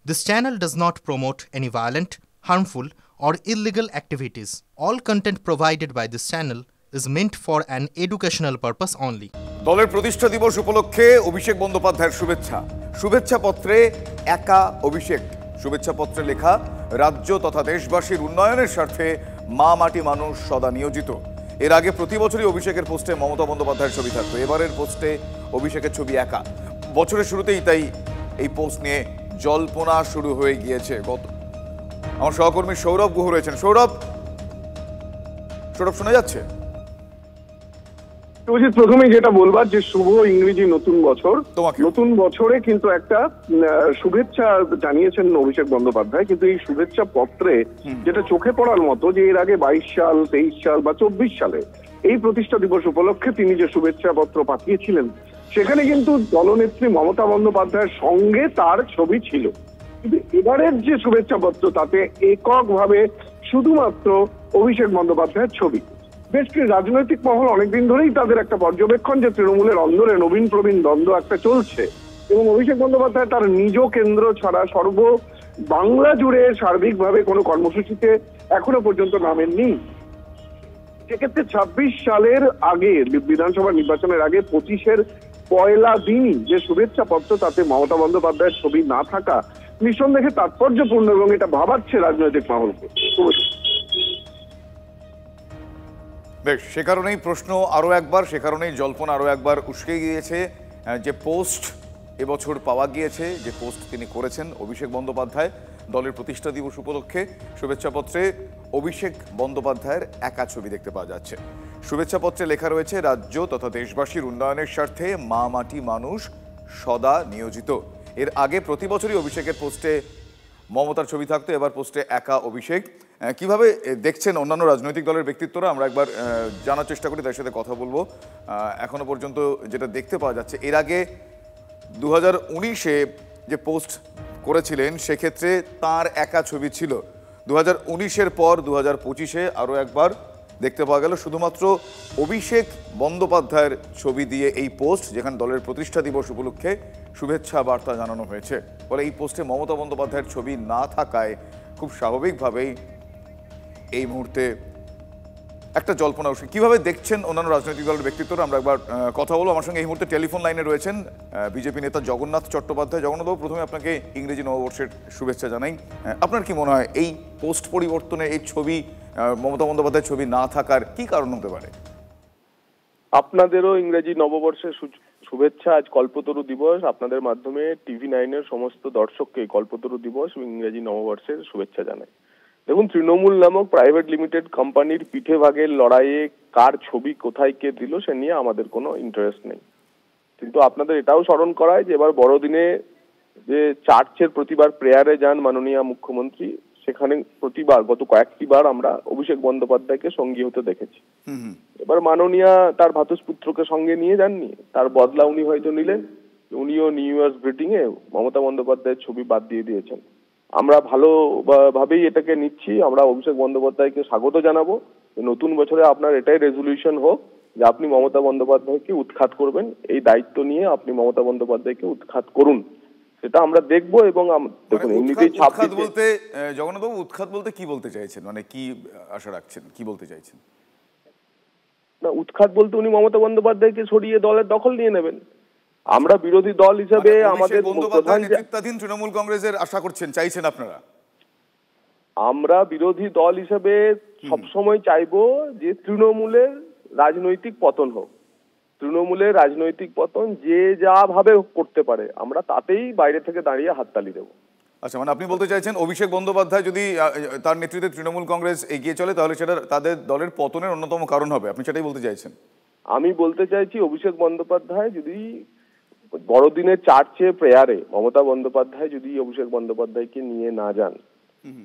This channel does not promote any violent, harmful, or illegal activities. All content provided by this channel is meant for an educational purpose only. দলের প্রতিষ্ঠা দিবস উপলক্ষে অভিষেক বন্দ্যোপাধ্যায়ের শুভেচ্ছা পত্রে একা অভিষেক শুভেচ্ছা পত্রে লেখা রাজ্য তথা দেশবাসীর উন্নয়নের স্বার্থে মা মাটি মানুষ সদা নিয়োজিত। এর আগে প্রতি বছরই অভিষেকের পোস্টে মমতা বন্দ্যোপাধ্যায়ের ছবি থাকতো, এবারের পোস্টে অভিষেকের ছবি একা। বছরের শুরুতেই তাই এই পোস্ট নিয়ে জল্পনা শুরু হয়ে গিয়েছে। আমার সহকর্মী সৌরভ গুহ রয়েছেন। সৌরভ শোনা যাচ্ছে? প্রথমেই যেটা বলবার যে শুভ ইংরেজি নতুন বছর, নতুন বছরে কিন্তু একটা শুভেচ্ছা জানিয়েছেন অভিষেক বন্দ্যোপাধ্যায়, কিন্তু এই শুভেচ্ছা পত্রে যেটা চোখে পড়ার মতো যে এর আগে 22 সাল 23 সাল বা 24 সালে এই প্রতিষ্ঠা দিবস উপলক্ষে তিনি যে শুভেচ্ছা পত্র পাঠিয়েছিলেন সেখানে কিন্তু দলনেত্রী মমতা বন্দ্যোপাধ্যায়ের সঙ্গে তার ছবি ছিল, কিন্তু এবারের যে শুভেচ্ছা পত্র তাতে এককভাবে শুধুমাত্র অভিষেক বন্দ্যোপাধ্যায়ের ছবি। বেশ কিছু রাজনৈতিক মহল অনেকদিন ধরেই তাদের একটা পর্যবেক্ষণ যে তৃণমূলের অন্দরে নবীন প্রবীণ দ্বন্দ্ব একটা চলছে এবং অভিষেক বন্দ্যোপাধ্যায় তার নিজ কেন্দ্র ছাড়া বাংলা জুড়ে সার্বিকভাবে কোনো কর্মসূচিতে এখনো পর্যন্ত নামেননি। সেক্ষেত্রে 26 সালের আগে বিধানসভা নির্বাচনের আগে 25-এর পয়লা দিনই যে শুভেচ্ছা পত্র তাতে মমতা বন্দ্যোপাধ্যায়ের ছবি না থাকা নিঃসন্দেহে তাৎপর্যপূর্ণ এবং এটা ভাবাচ্ছে রাজনৈতিক মহলকে। বেশ, সে কারণেই প্রশ্ন আরও একবার, সে কারণেই জল্পনা আরও একবার উস্কে গিয়েছে। যে পোস্ট এবছর পাওয়া গিয়েছে, যে পোস্ট তিনি করেছেন অভিষেক বন্দ্যোপাধ্যায় দলের প্রতিষ্ঠা দিবস উপলক্ষে, শুভেচ্ছাপত্রে অভিষেক বন্দ্যোপাধ্যায়ের একা ছবি দেখতে পাওয়া যাচ্ছে। শুভেচ্ছাপত্রে লেখা রয়েছে রাজ্য তথা দেশবাসীর উন্নয়নের স্বার্থে মা মাটি মানুষ সদা নিয়োজিত। এর আগে প্রতি বছরই অভিষেকের পোস্টে মমতার ছবি থাকতো, এবার পোস্টে একা অভিষেক। কিভাবে দেখছেন অন্যান্য রাজনৈতিক দলের ব্যক্তিত্বরা? আমরা একবার জানার চেষ্টা করি, তার সাথে কথা বলবো। এখনো পর্যন্ত যেটা দেখতে পাওয়া যাচ্ছে, এর আগে 2019-এ যে পোস্ট করেছিলেন সেক্ষেত্রে তার একা ছবি ছিল। 2019-এর পর 2025-এ আরও একবার দেখতে পাওয়া গেল শুধুমাত্র অভিষেক বন্দ্যোপাধ্যায়ের ছবি দিয়ে এই পোস্ট, যেখানে দলের প্রতিষ্ঠা দিবস উপলক্ষে শুভেচ্ছা বার্তা জানানো হয়েছে। ফলে এই পোস্টে মমতা বন্দ্যোপাধ্যায়ের ছবি না থাকায় খুব স্বাভাবিকভাবেই এই মুহূর্তে একটা জল্পনা উঠছে। কীভাবে দেখছেন অন্যান্য রাজনৈতিক দলের ব্যক্তিত্বরা? আমরা একবার কথা বলবো। আমার সঙ্গে এই মুহূর্তে টেলিফোন লাইনে রয়েছেন বিজেপি নেতা জগন্নাথ চট্টোপাধ্যায়। জগন্নাথবাবু, প্রথমে আপনাকে ইংরেজি নববর্ষের শুভেচ্ছা জানাই। আপনার কি মনে হয় এই পোস্ট পরিবর্তনে এই ছবি, মমতা বন্দ্যোপাধ্যায়ের ছবি না থাকার কি কারণ হতে পারে? আপনাদেরও ইংরেজি নববর্ষের শুভেচ্ছা। আজ কল্পতরু দিবস। আপনাদের মাধ্যমে TV9-এর সমস্ত দর্শককে কল্পতরু দিবস এবং ইংরেজি নববর্ষের শুভেচ্ছা জানাই। দেখুন, তৃণমূল নামক প্রাইভেট লিমিটেড কোম্পানির পিঠে ভাগের লড়াইয়ে কার ছবি কোথায় কে দিল সে নিয়ে আমাদের কোনো ইন্টারেস্ট নেই, কিন্তু আপনাদের এটাও স্মরণ করায় যে এবার বড়দিনে যে চার্চের প্রতিবার প্রেয়ারে যান মাননীয় মুখ্যমন্ত্রী, সেখানে প্রতিবার গত কয়েকটি বার আমরা অভিষেক বন্দ্যোপাধ্যায়কে সঙ্গী হতে দেখেছি। এবার মাননীয় তার ভ্রাতুষ্পুত্রকে সঙ্গে নিয়ে যাননি, তার বদলা উনি হয়তো নিলেন। উনিও নিউ ইয়ার্স গ্রিটিং এ মমতা বন্দ্যোপাধ্যায়ের ছবি বাদ দিয়ে দিয়েছেন। আমরা ভালোভাবেই এটাকে নিচ্ছি। আমরা অভিষেক বন্দ্যোপাধ্যায়কে স্বাগত জানাবো। নতুন বছরে আপনার এটাই রেজলিউশন হোক যে আপনি মমতা বন্দ্যোপাধ্যায়কে উৎখাত করবেন, এই দায়িত্ব নিয়ে আপনি মমতা বন্দ্যোপাধ্যায়কে উৎখাত করুন, সেটা আমরা দেখবো। এবং দেখুন, এমনিতেই উৎখাত বলতে জগন্নাথবাবু, উৎখাত বলতে কি বলতে চাইছেন, মানে কি আশা রাখছেন, কি বলতে চাইছেন? না, উৎখাত বলতে উনি মমতা বন্দ্যোপাধ্যায়কে সরিয়ে দলের দখল নিয়ে নেবেন। আমরা বিরোধী দল হিসেবে আমাদের নেতৃত্বাধীন তৃণমূল কংগ্রেসের আশা করছেন, চাইছেন আপনারা? আমরা বিরোধী দল হিসেবে সবসময় চাইবো যে তৃণমূলের রাজনৈতিক পতন হোক। তৃণমূলের রাজনৈতিক পতন যে যা ভাবে করতে পারে, আমরা তাতেই বাইরে থেকে দাঁড়িয়ে হাততালি দেবো। আচ্ছা, মানে আপনি বলতে চাইছেন অভিষেক বন্দ্যোপাধ্যায় যদি তার নেতৃত্বে তৃণমূল কংগ্রেস এগিয়ে চলে তাহলে সেটা তাদের দলের পতনের অন্যতম কারণ হবে, আপনি সেটাই বলতে চাইছেন? আমি বলতে চাইছি অভিষেক বন্দ্যোপাধ্যায় যদি বড়দিনের চার্চে প্রেয়ারে মমতা বন্দ্যোপাধ্যায় যদি অভিষেক বন্দ্যোপাধ্যায়কে নিয়ে না যান,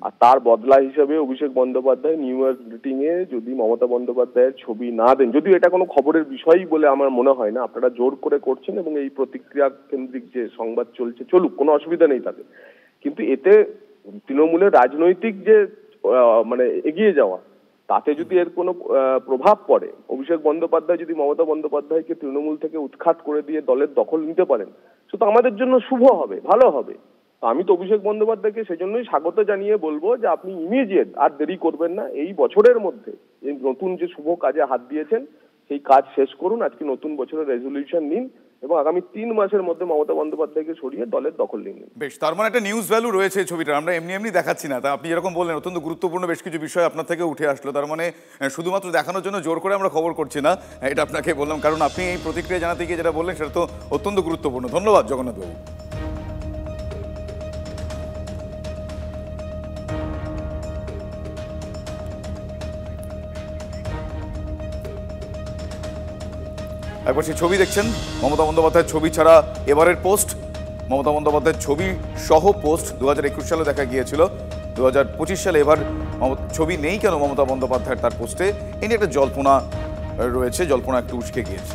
আর তার বদলা হিসেবে Abhishek Bandyopadhyay new year greeting এ যদি মমতা বন্দ্যোপাধ্যায়ের ছবি না দেন, যদিও এটা কোনো খবরের বিষয়ই বলে আমার মনে হয় না, আপনারা জোর করে করছেন এবং এই প্রতিক্রিয়া কেন্দ্রিক যে সংবাদ চলছে চলুক, কোনো অসুবিধা নেই তাতে, কিন্তু এতে তৃণমূলের রাজনৈতিক যে মানে এগিয়ে যাওয়া, তাতে যদি এর কোনো প্রভাব পড়ে, অভিষেক বন্দ্যোপাধ্যায় যদি মমতা বন্দ্যোপাধ্যায়কে তৃণমূল থেকে উৎখাত করে দিয়ে দলের দখল নিতে পারেন, সেটা আমাদের জন্য শুভ হবে, ভালো হবে। আমি তো অভিষেক বন্দ্যোপাধ্যায়কে সেজন্যই স্বাগত জানিয়ে বলবো যে আপনি ইমিডিয়েট আর দেরি করবেন না, এই বছরের মধ্যে এই নতুন যে শুভ কাজে হাত দিয়েছেন সেই কাজ শেষ করুন। আজকে নতুন বছরের রেজলিউশন নিন এবং আগামী 3 মাসের মধ্যে মমতা বন্দ্যোপাধ্যায়কে সরিয়ে দলের দখল নিন। বেশ, তার মানে একটা নিউজ ভ্যালু রয়েছে ছবিটা, আমরা এমনি এমনি দেখাচ্ছি না। তা আপনি যেরকম বললেন অত্যন্ত গুরুত্বপূর্ণ বেশ কিছু বিষয় আপনার থেকে উঠে আসলো। তার মানে শুধুমাত্র দেখানোর জন্য জোর করে আমরা খবর করছি না, এটা আপনাকে বললাম কারণ আপনি এই প্রতিক্রিয়া জানাতে গিয়ে যেটা বললেন সেটা তো অত্যন্ত গুরুত্বপূর্ণ। ধন্যবাদ জগন্নাথবাবু। একবার সেই ছবি দেখছেন, মমতা বন্দ্যোপাধ্যায়ের ছবি ছাড়া এবারের পোস্ট, মমতা বন্দ্যোপাধ্যায়ের ছবি সহ পোস্ট 2021 সালে দেখা গিয়েছিল। 2025 সালে এবার ছবি নেই কেন মমতা বন্দ্যোপাধ্যায়ের তার পোস্টে, এ নিয়ে একটা জল্পনা রয়েছে, জল্পনা একটু উস্কে গিয়েছে।